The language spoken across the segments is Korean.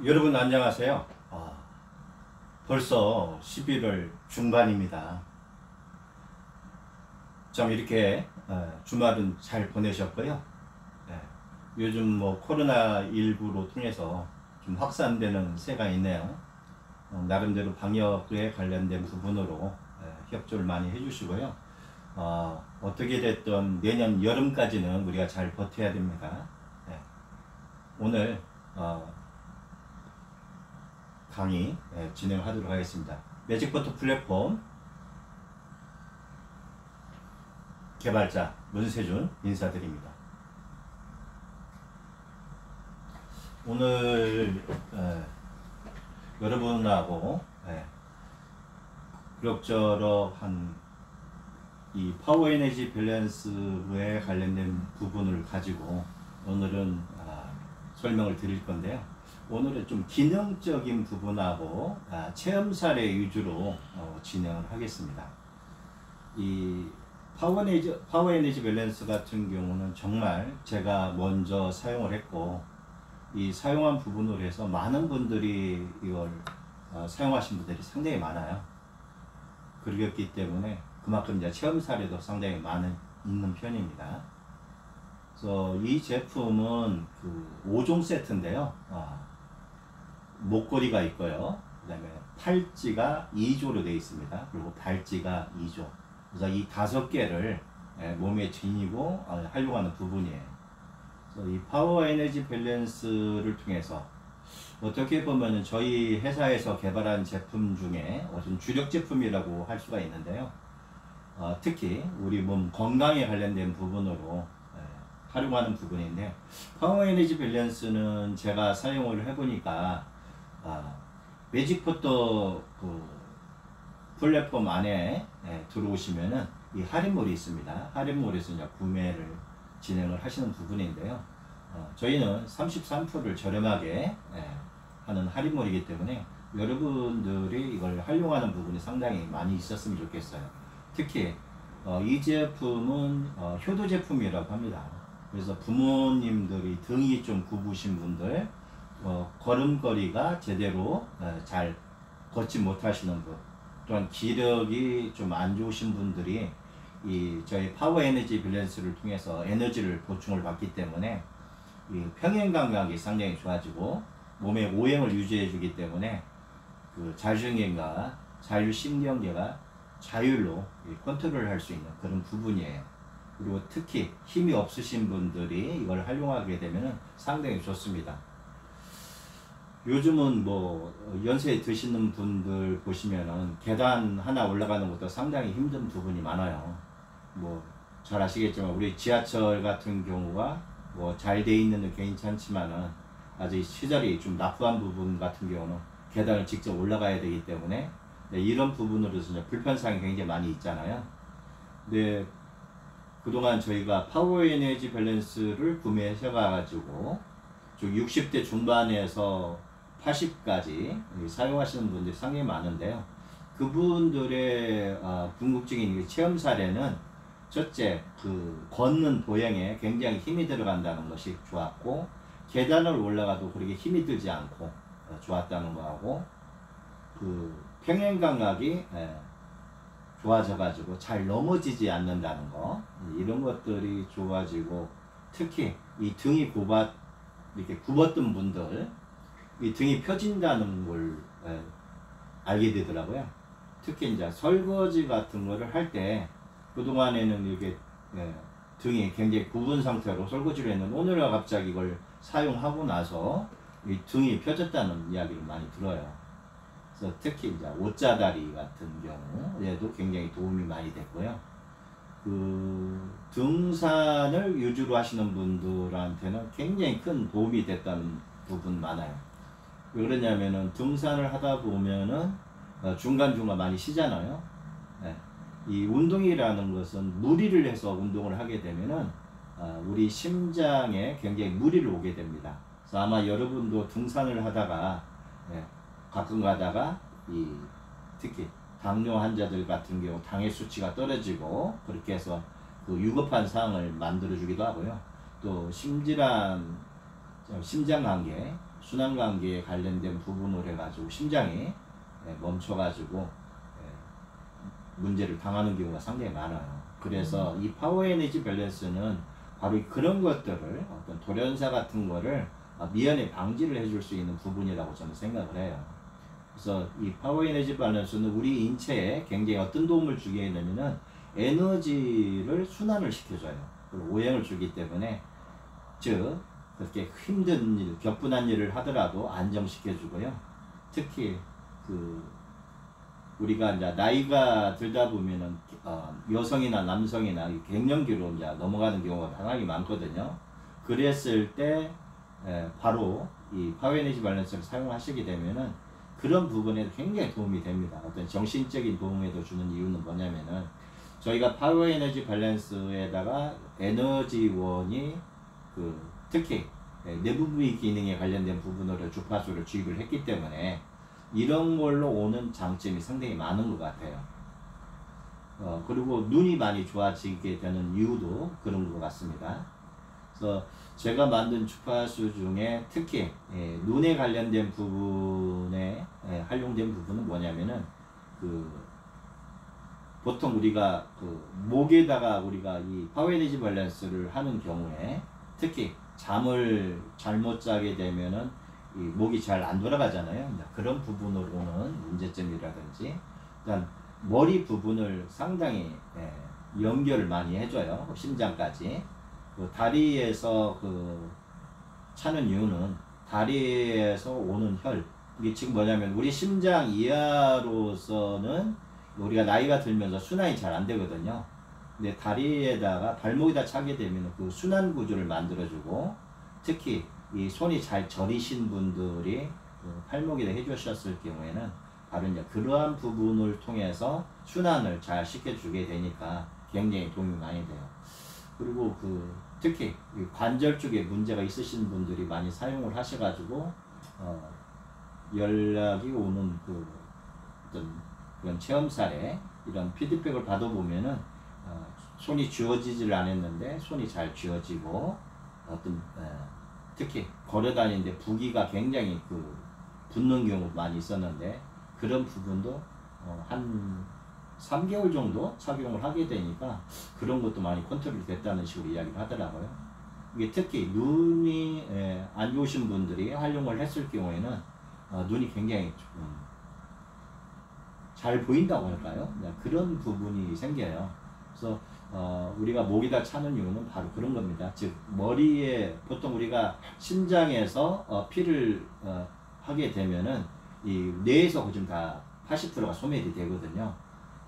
여러분 안녕하세요. 벌써 11월 중반입니다. 좀 이렇게 주말은 잘 보내셨고요. 네, 요즘 뭐 코로나19로 통해서 좀 확산되는 새가 있네요. 나름대로 방역에 관련된 부분으로 협조를 많이 해주시고요. 어떻게 됐든 내년 여름까지는 우리가 잘 버텨야 됩니다. 네, 오늘 강의 진행하도록 하겠습니다. 매직포트 플랫폼 개발자 문세준 인사드립니다. 오늘 여러분하고 그럭저럭한 이 파워 에너지 밸런스에 관련된 부분을 가지고 오늘은 설명을 드릴 건데요. 오늘은 좀 기능적인 부분하고 체험 사례 위주로 진행을 하겠습니다. 이 파워 에너지 밸런스 같은 경우는 정말 제가 먼저 사용을 했고, 이 사용한 부분으로 해서 많은 분들이 이걸 사용하신 분들이 상당히 많아요. 그렇기 때문에 그만큼 이제 체험 사례도 상당히 있는 편입니다. 그래서 이 제품은 그 5종 세트인데요. 목걸이가 있고요. 그 다음에 팔찌가 2조로 되어 있습니다. 그리고 발찌가 2조. 그래서 이 5개를 몸에 지니고 활용하는 부분이에요. 그래서 이 파워 에너지 밸런스를 통해서 어떻게 보면 저희 회사에서 개발한 제품 중에 어떤 주력 제품이라고 할 수가 있는데요. 특히 우리 몸 건강에 관련된 부분으로 활용하는 부분인데, 파워 에너지 밸런스는 제가 사용을 해보니까 매직포트 그 플랫폼 안에 들어오시면은 이 할인몰이 있습니다. 할인몰에서 이제 구매를 진행을 하시는 부분인데요. 저희는 33%를 저렴하게 하는 할인몰이기 때문에 여러분들이 이걸 활용하는 부분이 상당히 많이 있었으면 좋겠어요. 특히 이 제품은 효도 제품이라고 합니다. 그래서 부모님들이 등이 좀 굽으신 분들, 걸음걸이가 제대로 잘 걷지 못하시는 분, 또한 기력이 좀 안 좋으신 분들이 이 저희 파워 에너지 밸런스를 통해서 에너지를 보충을 받기 때문에 이 평행 감각이 상당히 좋아지고 몸의 오행을 유지해 주기 때문에 그 자율신경과 자율신경계가 자율로 컨트롤 할 수 있는 그런 부분이에요. 그리고 특히 힘이 없으신 분들이 이걸 활용하게 되면 상당히 좋습니다. 요즘은 뭐 연세 드시는 분들 보시면은 계단 하나 올라가는 것도 상당히 힘든 부분이 많아요. 뭐 잘 아시겠지만 우리 지하철 같은 경우가 뭐 잘 돼 있는 데 괜찮지만은 아직 시설이 좀 나쁘한 부분 같은 경우는 계단을 직접 올라가야 되기 때문에 이런 부분으로서 불편사항이 굉장히 많이 있잖아요. 근데 그동안 저희가 파워 에너지 밸런스를 구매하셔가지고 60대 중반에서 80까지 사용하시는 분들이 상당히 많은데요. 그분들의 궁극적인 체험 사례는 첫째, 그 걷는 도형에 굉장히 힘이 들어간다는 것이 좋았고, 계단을 올라가도 그렇게 힘이 들지 않고 좋았다는 거하고, 그 평행 감각이 좋아져가지고 잘 넘어지지 않는다는 거, 이런 것들이 좋아지고, 특히 이 등이 이렇게 굽었던 분들, 이 등이 펴진다는 걸 알게 되더라고요. 특히 이제 설거지 같은 거를 할 때 그동안에는 이게 등이 굉장히 굽은 상태로 설거지를 했는데, 오늘은 갑자기 이걸 사용하고 나서 이 등이 펴졌다는 이야기를 많이 들어요. 그래서 특히 이제 옷자다리 같은 경우에도 굉장히 도움이 많이 됐고요. 그 등산을 위주로 하시는 분들한테는 굉장히 큰 도움이 됐다는 부분 많아요. 왜 그러냐면은 등산을 하다 보면은 중간중간 많이 쉬잖아요. 이 운동이라는 것은 무리를 해서 운동을 하게 되면은 우리 심장에 굉장히 무리를 오게 됩니다. 그래서 아마 여러분도 등산을 하다가 가끔 가다가 특히 당뇨 환자들 같은 경우 당의 수치가 떨어지고 그렇게 해서 그 위급한 상황을 만들어 주기도 하고요. 또 심장관계 순환관계에 관련된 부분으로 해가지고 심장이 멈춰가지고 문제를 당하는 경우가 상당히 많아요. 그래서 이 파워 에너지 밸런스는 바로 그런 것들을 어떤 돌연사 같은 거를 미연에 방지를 해줄 수 있는 부분이라고 저는 생각을 해요. 그래서 이 파워 에너지 밸런스는 우리 인체에 굉장히 어떤 도움을 주게 되냐면은 에너지를 순환을 시켜줘요. 그리고 오행을 주기 때문에 즉 그렇게 힘든 일, 격분한 일을 하더라도 안정시켜주고요. 특히 우리가 이제 나이가 들다 보면은 여성이나 남성이나 갱년기로 이제 넘어가는 경우가 상당히 많거든요. 그랬을 때 바로 이 파워 에너지 밸런스를 사용하시게 되면은 그런 부분에 굉장히 도움이 됩니다. 어떤 정신적인 도움에도 주는 이유는 뭐냐면은 저희가 파워 에너지 밸런스에다가 에너지원이 특히 내부부위 기능에 관련된 부분으로 주파수를 주입을 했기 때문에 이런 걸로 오는 장점이 상당히 많은 것 같아요. 그리고 눈이 많이 좋아지게 되는 이유도 그런 것 같습니다. 그래서 제가 만든 주파수 중에 특히 눈에 관련된 부분에 활용된 부분은 뭐냐면은 보통 우리가 목에다가 우리가 이 파워 에너지 밸런스를 하는 경우에 특히 잠을 잘못 자게 되면은 이 목이 잘 안 돌아가잖아요. 그런 부분으로는 문제점이라든지 일단 머리 부분을 상당히 연결을 많이 해줘요. 심장까지. 다리에서 차는 이유는 다리에서 오는 혈, 이게 지금 뭐냐면 우리 심장 이하로서는 우리가 나이가 들면서 순환이 잘 안 되거든요. 근데 다리에다가 발목에다 차게 되면 그 순환 구조를 만들어주고 특히 이 손이 잘 저리신 분들이 팔목에다 해주셨을 경우에는 바로 이제 그러한 부분을 통해서 순환을 잘 시켜주게 되니까 굉장히 도움이 많이 돼요. 그리고 특히 관절 쪽에 문제가 있으신 분들이 많이 사용을 하셔가지고 연락이 오는 어떤 그런 체험 사례 이런 피드백을 받아보면은 손이 쥐어지질 않았는데 손이 잘 쥐어지고 어떤 특히 걸어다니는데 부기가 굉장히 붙는 경우 많이 있었는데 그런 부분도 한 3개월 정도 착용을 하게 되니까 그런 것도 많이 컨트롤이 됐다는 식으로 이야기를 하더라고요. 이게 특히 눈이 안 좋으신 분들이 활용을 했을 경우에는 눈이 굉장히 잘 보인다고 할까요? 그런 부분이 생겨요. 그래서 우리가 목에다 차는 이유는 바로 그런 겁니다. 즉 머리에 보통 우리가 심장에서 피를 하게 되면은 이 뇌에서 거의 다 80%가 소멸이 되거든요.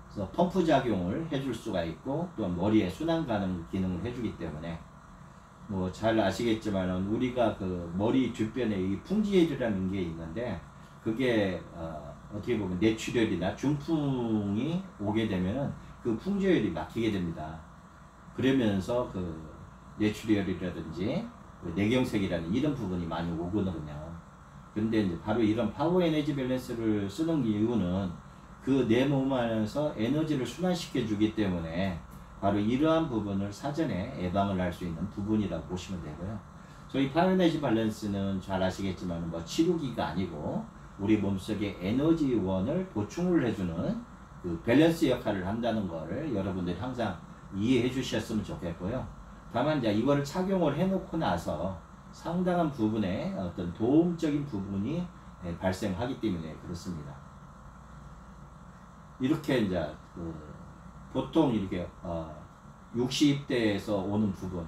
그래서 펌프 작용을 해줄 수가 있고 또 머리에 순환 가능 기능을 해주기 때문에 뭐 잘 아시겠지만 우리가 머리 뒷변에 이 풍지혈이라는 게 있는데 그게 어떻게 보면 뇌출혈이나 중풍이 오게 되면은 그 풍지혈이 막히게 됩니다. 그러면서 뇌출혈이라든지 뇌경색이라는 이런 부분이 많이 오거든요. 근데 이제 바로 이런 파워 에너지 밸런스를 쓰는 이유는 내 몸 안에서 에너지를 순환시켜 주기 때문에 바로 이러한 부분을 사전에 예방을 할 수 있는 부분이라고 보시면 되고요. 저희 파워 에너지 밸런스는 잘 아시겠지만 뭐 치료기가 아니고 우리 몸속에 에너지원을 보충을 해주는 밸런스 역할을 한다는 거를 여러분들이 항상 이해해 주셨으면 좋겠고요. 다만 이제 이거를 착용을 해놓고 나서 상당한 부분에 어떤 도움적인 부분이 발생하기 때문에 그렇습니다. 이렇게 이제 보통 이렇게 60대에서 오는 부분,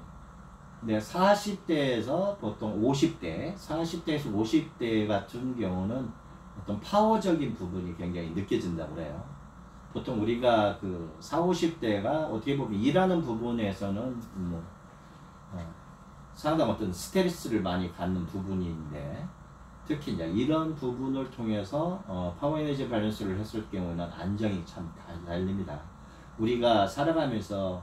근데 40대에서 보통 50대, 40대에서 50대 같은 경우는 어떤 파워적인 부분이 굉장히 느껴진다고 그래요. 보통 우리가 40, 50대가 어떻게 보면 일하는 부분에서는 상당 어떤 스트레스를 많이 갖는 부분인데 특히 이제 이런 부분을 통해서 파워 에너지 밸런스를 했을 경우는 안정이 참 달립니다. 우리가 살아가면서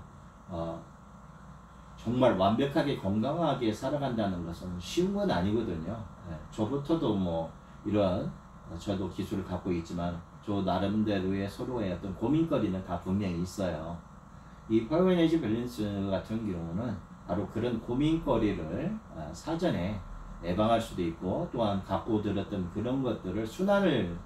정말 완벽하게 건강하게 살아간다는 것은 쉬운 건 아니거든요. 저부터도 뭐 이런 저도 기술을 갖고 있지만 저 나름대로의 서로의 어떤 고민거리는 다 분명히 있어요. 이 파워 에너지 밸런스 같은 경우는 바로 그런 고민거리를 사전에 예방할 수도 있고, 또한 갖고 들었던 그런 것들을 순환을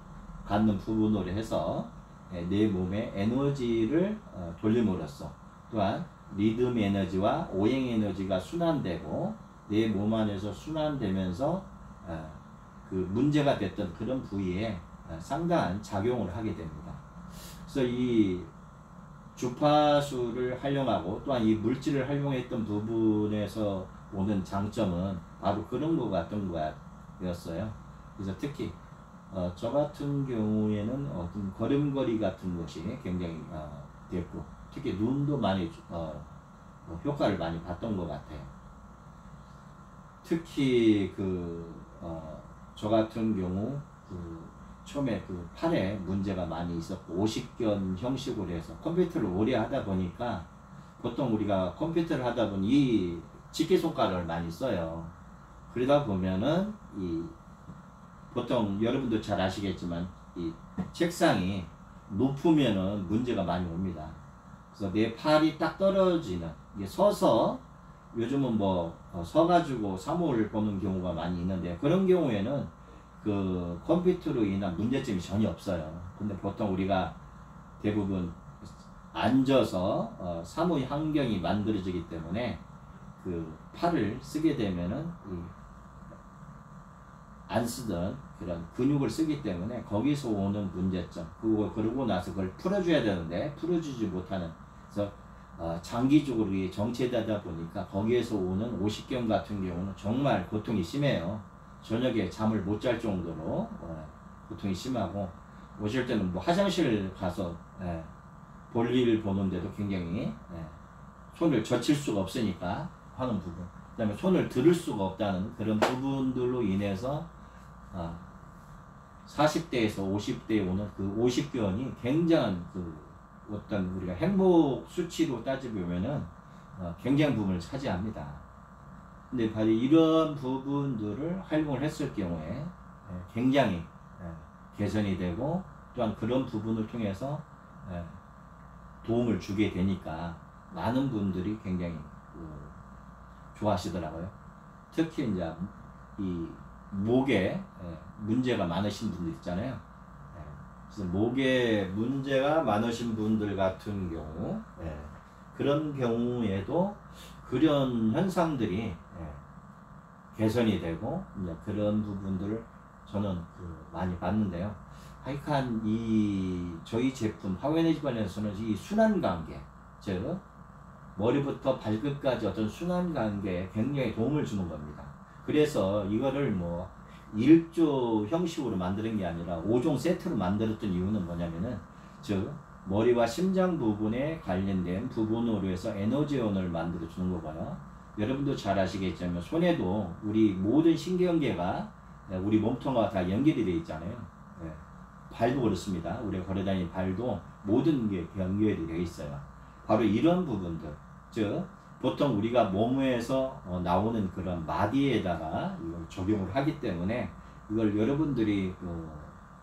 갖는 부분으로 해서 내 몸의 에너지를 돌림으로써 또한 리듬 에너지와 오행 에너지가 순환되고 내 몸 안에서 순환되면서 그 문제가 됐던 그런 부위에 상당한 작용을 하게 됩니다. 그래서 이 주파수를 활용하고 또한 이 물질을 활용했던 부분에서 오는 장점은 바로 그런 것 같은 거였어요. 그래서 특히 저 같은 경우에는 어떤 걸음걸이 같은 것이 굉장히 됐고, 특히 눈도 많이 효과를 많이 봤던 것 같아요. 특히 저 같은 경우 처음에 팔에 문제가 많이 있었고, 오십견 형식으로 해서 컴퓨터를 오래 하다 보니까, 보통 우리가 컴퓨터를 하다 보니 이 집게손가락을 많이 써요. 그러다 보면은 보통 여러분도 잘 아시겠지만 이 책상이 높으면은 문제가 많이 옵니다. 그래서 내 팔이 딱 떨어지는, 이게 서서 요즘은 서가지고 사무를 보는 경우가 많이 있는데, 그런 경우에는 그 컴퓨터로 인한 문제점이 전혀 없어요. 근데 보통 우리가 대부분 앉아서 사무 환경이 만들어지기 때문에 그 팔을 쓰게 되면은 안 쓰던 그런 근육을 쓰기 때문에 거기서 오는 문제점, 그러고 나서 그걸 풀어줘야 되는데 풀어주지 못하는, 그래서 장기적으로 정체되다 보니까 거기에서 오는 오십견 같은 경우는 정말 고통이 심해요. 저녁에 잠을 못 잘 정도로 고통이 심하고, 오실 때는 화장실 가서 볼일 보는데도 굉장히 손을 젖힐 수가 없으니까 하는 부분, 그 다음에 손을 들을 수가 없다는 그런 부분들로 인해서 40대에서 50대에 오는 그 50견이 굉장한 어떤 우리가 행복 수치로 따지보면은 굉장한 부분을 차지합니다. 근데 바로 이런 부분들을 활용을 했을 경우에 굉장히 개선이 되고, 또한 그런 부분을 통해서 도움을 주게 되니까 많은 분들이 굉장히 좋아하시더라고요. 특히 이제 이 목에 문제가 많으신 분들 있잖아요. 그래서 목에 문제가 많으신 분들 같은 경우, 그런 경우에도 그런 현상들이 개선이 되고, 이제 그런 부분들을 저는 많이 봤는데요. 하여간 저희 제품 파워에너지반에서는 이 순환관계, 즉 머리부터 발끝까지 어떤 순환관계에 굉장히 도움을 주는 겁니다. 그래서 이거를 1조 형식으로 만드는 게 아니라 5종 세트로 만들었던 이유는 뭐냐면은, 즉 머리와 심장 부분에 관련된 부분으로 해서 에너지원을 만들어 주는 거고요. 여러분도 잘 아시겠지만 손에도 우리 모든 신경계가 우리 몸통과 다 연결이 되어 있잖아요. 발도 그렇습니다. 우리가 걸어다니는 발도 모든 게 연결이 되어 있어요. 바로 이런 부분들, 즉 보통 우리가 몸에서 나오는 그런 마디에다가 이걸 적용을 하기 때문에, 이걸 여러분들이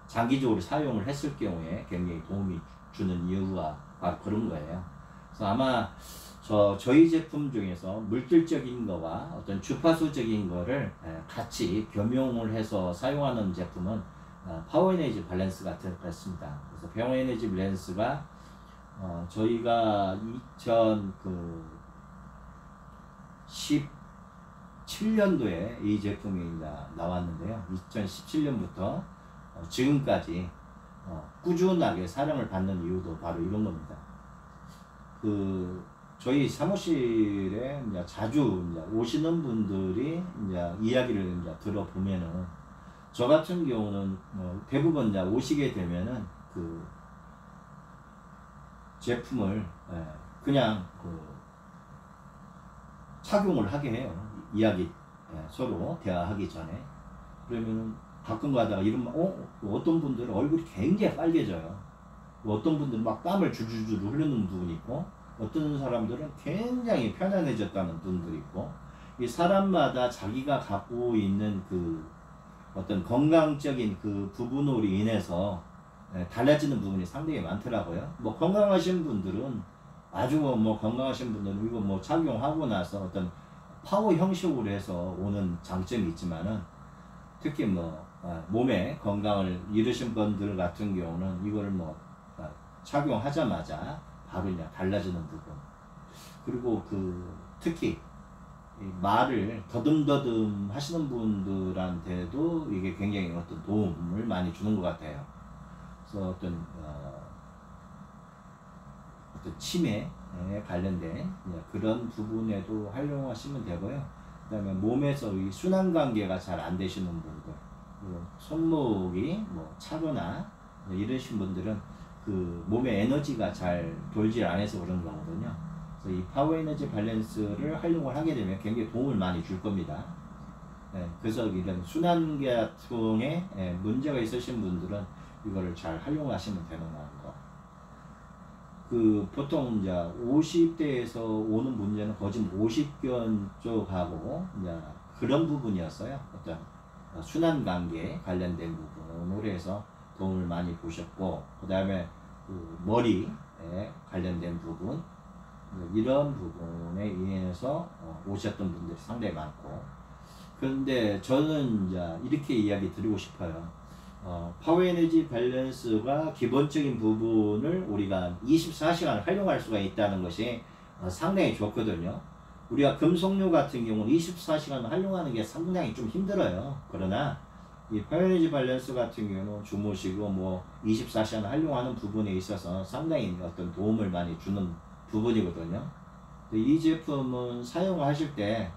장기적으로 사용을 했을 경우에 굉장히 도움이 주는 이유가 바로 그런 거예요. 그래서 아마 저희 제품 중에서 물질적인 거와 어떤 주파수적인 거를 같이 겸용을 해서 사용하는 제품은 파워에너지 밸런스 같습니다. 그래서 파워에너지 밸런스가 저희가 2017년도에 이 제품이 나왔는데요. 2017년부터 지금까지 꾸준하게 사랑을 받는 이유도 바로 이런 겁니다. 저희 사무실에 자주 오시는 분들이 이야기를 들어보면은, 저 같은 경우는 대부분 오시게 되면은 제품을 그냥 착용을 하게 해요. 이야기 서로 대화하기 전에. 그러면은 가끔 가다가 이러면 어떤 분들은 얼굴이 굉장히 빨개져요. 어떤 분들은 막 땀을 줄줄줄 흐르는 부분이 있고, 어떤 사람들은 굉장히 편안해졌다는 분들이 있고, 이 사람마다 자기가 갖고 있는 어떤 건강적인 부분으로 인해서 달라지는 부분이 상당히 많더라고요. 건강하신 분들은 아주 건강하신 분들은 이거 착용하고 나서 어떤 파워 형식으로 해서 오는 장점이 있지만은 특히 뭐 몸에 건강을 잃으신 분들 같은 경우는 이거를 뭐 착용하자마자 바로 그냥 달라지는 부분, 그리고 특히 이 말을 더듬더듬 하시는 분들한테도 이게 굉장히 어떤 도움을 많이 주는 것 같아요. 그래서 어떤 치매에 관련된 그런 부분에도 활용하시면 되고요. 그 다음에 몸에서 이 순환관계가 잘 안 되시는 분들, 손목이 뭐 차거나 이러신 분들은 그 몸의 에너지가 잘 돌질 안 해서 그런 거거든요. 그래서 이 파워 에너지 밸런스를 활용을 하게 되면 굉장히 도움을 많이 줄 겁니다. 그래서 이런 순환계통에 문제가 있으신 분들은 이거를 잘 활용하시면 되는 거. 보통 이제 50대에서 오는 문제는 거진 50견 쪽하고 이제 그런 부분이었어요. 어떤 순환관계 관련된 부분으로 해서 도움을 많이 보셨고, 그 다음에 머리에 관련된 부분, 이런 부분에 의해서 오셨던 분들이 상당히 많고, 그런데 저는 이제 이렇게 이야기 드리고 싶어요. 파워 에너지 밸런스가 기본적인 부분을 우리가 24시간 활용할 수가 있다는 것이 상당히 좋거든요. 우리가 금속류 같은 경우는 24시간 활용하는 게 상당히 좀 힘들어요. 그러나 이 파워 에너지 밸런스 같은 경우는 주무시고 뭐 24시간 활용하는 부분에 있어서 상당히 어떤 도움을 많이 주는 부분이거든요. 이 제품은 사용하실 때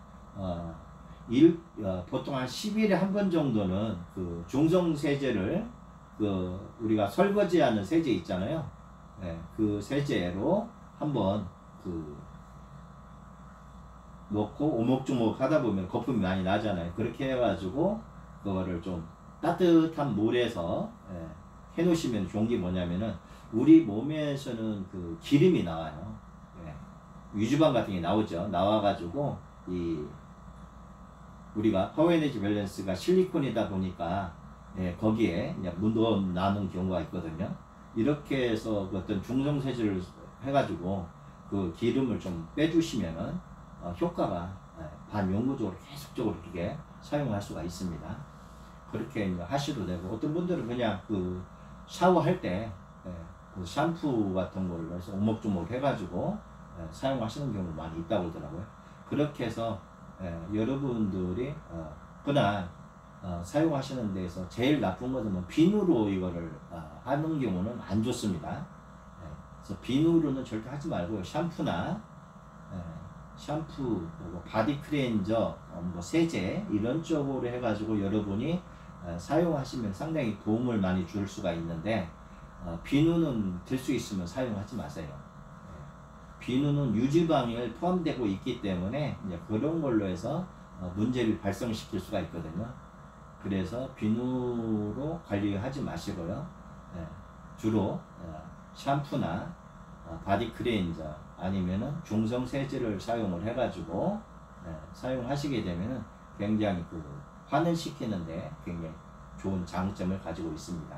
보통 한 10일에 한 번 정도는 중성 세제를 우리가 설거지하는 세제 있잖아요. 그 세제로 한번 넣고 오목조목 하다 보면 거품이 많이 나잖아요. 그렇게 해가지고 그거를 좀 따뜻한 물에서 해 놓으시면 좋은 게 뭐냐면은 우리 몸에서는 기름이 나와요. 유지방 같은 게 나오죠. 나와가지고 우리가 파워 에너지 밸런스가 실리콘이다 보니까 거기에 묻어나는 경우가 있거든요. 이렇게 해서 어떤 중성 세제를 해가지고 그 기름을 좀 빼주시면은 효과가 반영구적으로 계속적으로 이렇게 사용할 수가 있습니다. 그렇게 하셔도 되고, 어떤 분들은 그냥 샤워할 때 샴푸 같은 거를 해서 오목조목 해가지고 사용하시는 경우가 많이 있다고 하더라고요. 그렇게 해서 여러분들이 그날 사용하시는 데에서 제일 나쁜 것은 비누로 이거를 하는 경우는 안 좋습니다. 그래서 비누로는 절대 하지 말고요. 샴푸나 샴푸, 바디 클렌저, 뭐 세제 이런 쪽으로 해가지고 여러분이 사용하시면 상당히 도움을 많이 줄 수가 있는데, 비누는 될 수 있으면 사용하지 마세요. 비누는 유지방이 포함되고 있기 때문에 이제 그런 걸로 해서 문제를 발생시킬 수가 있거든요. 그래서 비누로 관리하지 마시고요. 주로 샴푸나 바디 클렌저 아니면은 중성 세제를 사용을 해가지고 사용하시게 되면은 굉장히 환원시키는데 굉장히 좋은 장점을 가지고 있습니다.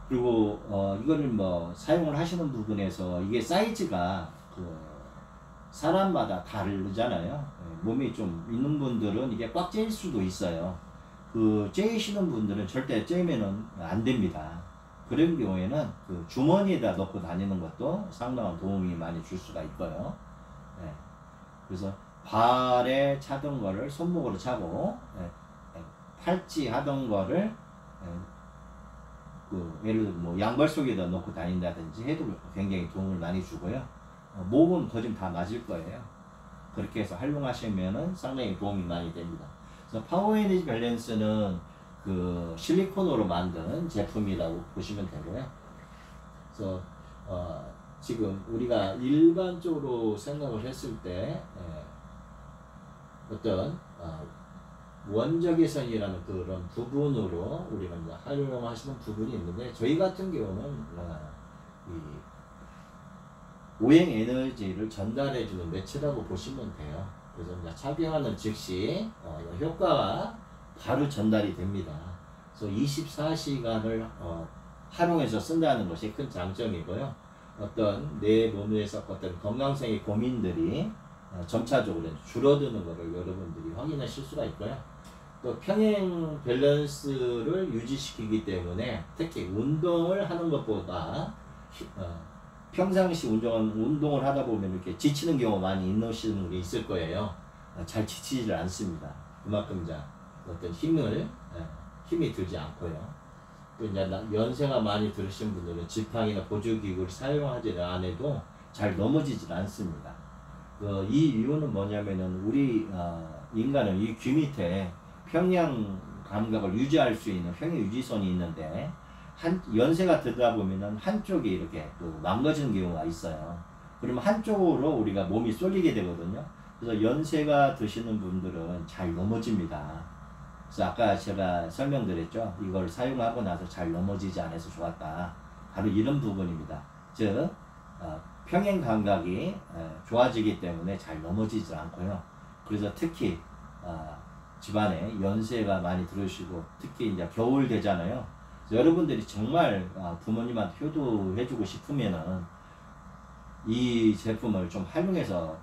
그리고 이거를 사용을 하시는 부분에서 이게 사이즈가 사람마다 다르잖아요. 몸이 좀 있는 분들은 이게 꽉 쬐일 수도 있어요. 쬐이시는 분들은 절대 쬐면은 안 됩니다. 그런 경우에는 주머니에다 넣고 다니는 것도 상당한 도움이 많이 줄 수가 있고요. 그래서 발에 차던 거를 손목으로 차고 팔찌 하던 거를 예를 들어 양발 속에다 넣고 다닌다든지 해도 굉장히 도움을 많이 주고요. 목은 거진 다 맞을 거예요. 그렇게 해서 활용하시면은 상당히 도움이 많이 됩니다. 그래서 파워 에너지 밸런스는 실리콘으로 만든 제품이라고 보시면 되고요. 그래서 지금 우리가 일반적으로 생각을 했을 때 어떤 원적외선이라는 그런 부분으로 우리가 이제 활용하시는 부분이 있는데, 저희 같은 경우는 이 오행 에너지를 전달해주는 매체라고 보시면 돼요. 그래서 이제 착용하는 즉시 효과가 바로 전달이 됩니다. 그래서 24시간을 활용해서 쓴다는 것이 큰 장점이고요. 어떤 내 몸에서 어떤 건강성의 고민들이 점차적으로 줄어드는 것을 여러분들이 확인하실 수가 있고요. 또 평행 밸런스를 유지시키기 때문에 특히 운동을 하는 것보다 평상시 운동을 하다 보면 이렇게 지치는 경우 많이 있으시는 분이 있을 거예요. 잘 지치지를 않습니다. 그만큼 이제 어떤 힘이 들지 않고요. 또 이제 연세가 많이 들으신 분들은 지팡이나 보조기구를 사용하지 않아도 잘 넘어지질 않습니다. 이 이유는 뭐냐면은 우리 인간은 이 귀 밑에 평양 감각을 유지할 수 있는 평양 유지선이 있는데 연세가 들다 보면은 한쪽이 이렇게 또 망가지는 경우가 있어요. 그러면 한쪽으로 우리가 몸이 쏠리게 되거든요. 그래서 연세가 드시는 분들은 잘 넘어집니다. 그래서 아까 제가 설명드렸죠. 이걸 사용하고 나서 잘 넘어지지 않아서 좋았다. 바로 이런 부분입니다. 즉 평행 감각이 좋아지기 때문에 잘 넘어지지 않고요. 그래서 특히 집안에 연세가 많이 들으시고 특히 이제 겨울 되잖아요. 여러분들이 정말 부모님한테 효도해주고 싶으면은 이 제품을 좀 활용해서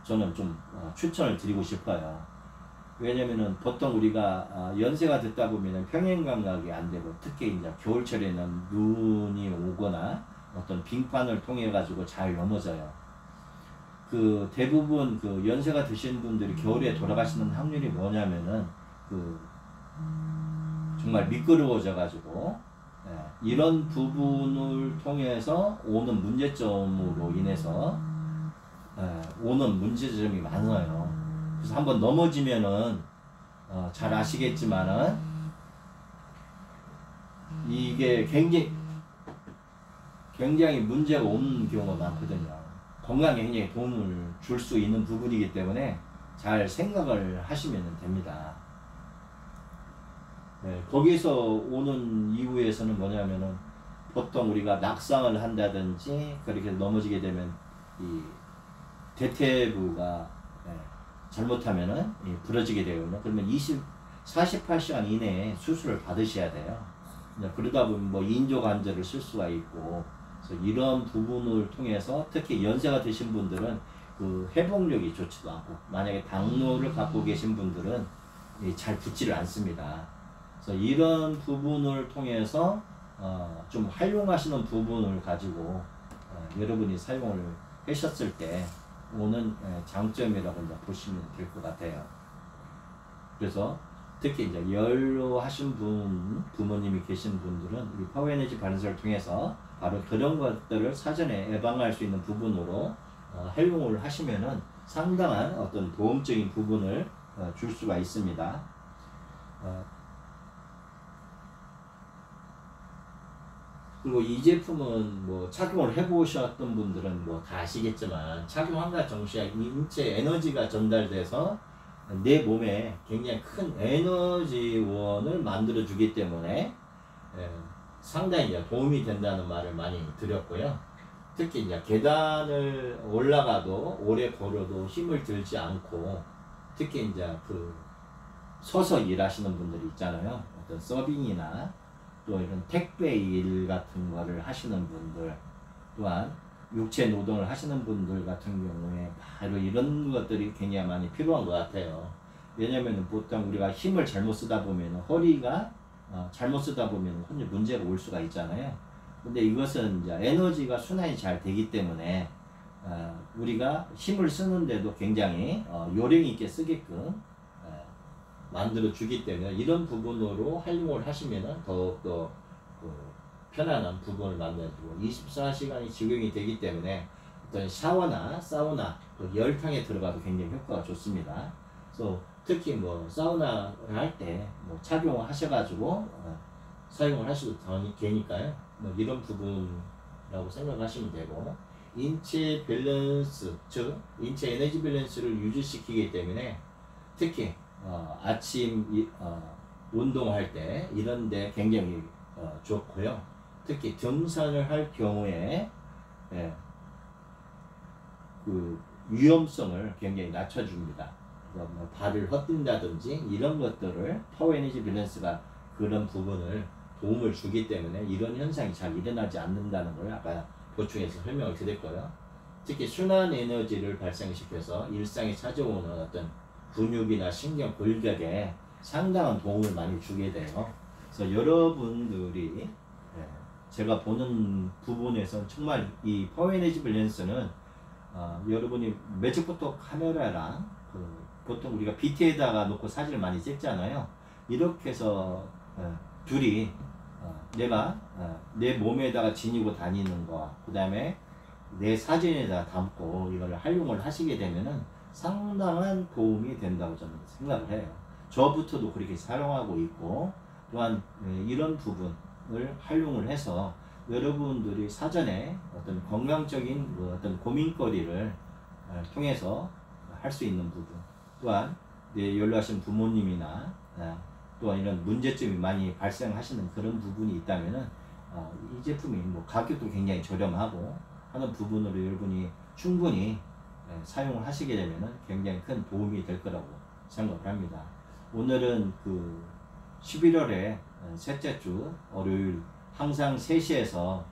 저는 좀 추천을 드리고 싶어요. 왜냐면은 보통 우리가 연세가 듣다 보면은 평행 감각이 안 되고 특히 이제 겨울철에는 눈이 오거나 어떤 빙판을 통해 가지고 잘 넘어져요. 그 대부분 그 연세가 드신 분들이 겨울에 돌아가시는 확률이 뭐냐면은 정말 미끄러워져 가지고 이런 부분을 통해서 오는 문제점으로 인해서 오는 문제점이 많아요. 그래서 한번 넘어지면은 잘 아시겠지만은 이게 굉장히 문제가 오는 경우가 많거든요. 건강에 굉장히 도움을 줄 수 있는 부분이기 때문에 잘 생각을 하시면 됩니다. 거기서 오는 이유에서는 뭐냐면은 보통 우리가 낙상을 한다든지 그렇게 넘어지게 되면 이 대퇴부가 잘못하면은 부러지게 되거든요. 그러면 48시간 이내에 수술을 받으셔야 돼요. 그러다 보면 뭐 인조 관절을 쓸 수가 있고, 그래서 이런 부분을 통해서 특히 연세가 드신 분들은 그 회복력이 좋지도 않고, 만약에 당뇨를 갖고 계신 분들은 잘 붙지를 않습니다. 그래서 이런 부분을 통해서 좀 활용하시는 부분을 가지고 여러분이 사용을 하셨을 때 오는 장점이라고 이제 보시면 될 것 같아요. 그래서 특히 이제 연로하신 부모님이 계신 분들은 이 파워에너지 밸런스를 통해서 바로 그런 것들을 사전에 예방할 수 있는 부분으로 활용을 하시면은 상당한 어떤 도움적인 부분을 줄 수가 있습니다. 그리고 이 제품은 뭐 착용을 해보셨던 분들은 뭐 다 아시겠지만 착용한과 동시에 인체 에너지가 전달돼서 내 몸에 굉장히 큰 에너지원을 만들어주기 때문에 상당히 이제 도움이 된다는 말을 많이 드렸고요. 특히 이제 계단을 올라가도 오래 걸어도 힘을 들지 않고 특히 이제 그 서서 일하시는 분들이 있잖아요. 어떤 서빙이나 또 이런 택배 일 같은 거를 하시는 분들 또한 육체 노동을 하시는 분들 같은 경우에 바로 이런 것들이 굉장히 많이 필요한 것 같아요. 왜냐면 보통 우리가 힘을 잘못 쓰다 보면 허리가 잘못 쓰다 보면 문제가 올 수가 있잖아요. 근데 이것은 이제 에너지가 순환이 잘 되기 때문에 우리가 힘을 쓰는데도 굉장히 요령 있게 쓰게끔 만들어 주기 때문에 이런 부분으로 활용을 하시면 더욱더 편안한 부분을 만들어주고 24시간이 적용이 되기 때문에 어떤 샤워나 사우나 열탕에 들어가도 굉장히 효과가 좋습니다. 그래서 특히 뭐 사우나 할 때 뭐 착용을 하셔가지고 사용을 하셔도 되니까요. 뭐 이런 부분이라고 생각하시면 되고 인체 밸런스 즉 인체 에너지 밸런스를 유지시키기 때문에 특히 아침 운동할 때 이런데 굉장히 좋고요. 특히 등산을 할 경우에 그 위험성을 굉장히 낮춰줍니다. 뭐 발을 헛딘다든지 이런 것들을 파워에너지 밸런스가 그런 부분을 도움을 주기 때문에 이런 현상이 잘 일어나지 않는다는 걸 아까 보충해서 설명을 드렸고요. 특히 순환 에너지를 발생시켜서 일상에 찾아오는 어떤 근육이나 신경 골격에 상당한 도움을 많이 주게 돼요. 그래서 여러분들이 제가 보는 부분에서 정말 이 파워에너지 밸런스는 여러분이 매직포토 카메라랑 보통 우리가 BT에다가 놓고 사진을 많이 찍잖아요. 이렇게 해서 둘이 내가 내 몸에다가 지니고 다니는 거, 그 다음에 내 사진에다 담고 이걸 활용을 하시게 되면은 상당한 도움이 된다고 저는 생각을 해요. 저부터도 그렇게 사용하고 있고, 또한 이런 부분을 활용을 해서 여러분들이 사전에 어떤 건강적인 어떤 고민거리를 통해서 할 수 있는 부분, 또한 연로하신 부모님이나 또한 이런 문제점이 많이 발생하시는 그런 부분이 있다면은 이 제품이 뭐 가격도 굉장히 저렴하고 하는 부분으로 여러분이 충분히 사용을 하시게 되면은 굉장히 큰 도움이 될 거라고 생각을 합니다. 오늘은 그 11월의 셋째 주 월요일 항상 3시에서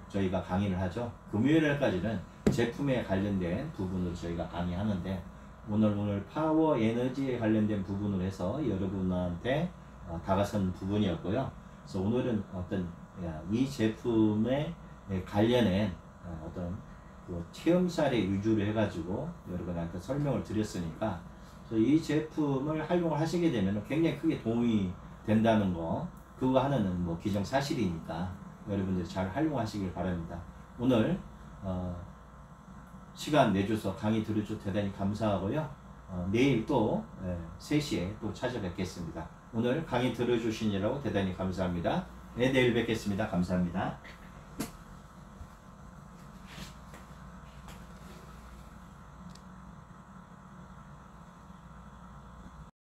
저희가 강의를 하죠. 금요일까지는 제품에 관련된 부분을 저희가 강의하는데 오늘 파워 에너지에 관련된 부분을 해서 여러분한테 다가선 부분이었고요. 그래서 오늘은 어떤 이 제품에 관련된 어떤 그 체험 사례 위주로 해가지고 여러분한테 설명을 드렸으니까 이 제품을 활용을 하시게 되면 굉장히 크게 도움이 된다는 거, 그거 하나는 뭐 기정사실이니까 여러분들 잘 활용하시길 바랍니다. 오늘 시간 내줘서 강의 들어줘서 대단히 감사하고요. 내일 또 3시에 또 찾아뵙겠습니다. 오늘 강의 들어주시느라고 대단히 감사합니다. 네, 내일 뵙겠습니다. 감사합니다.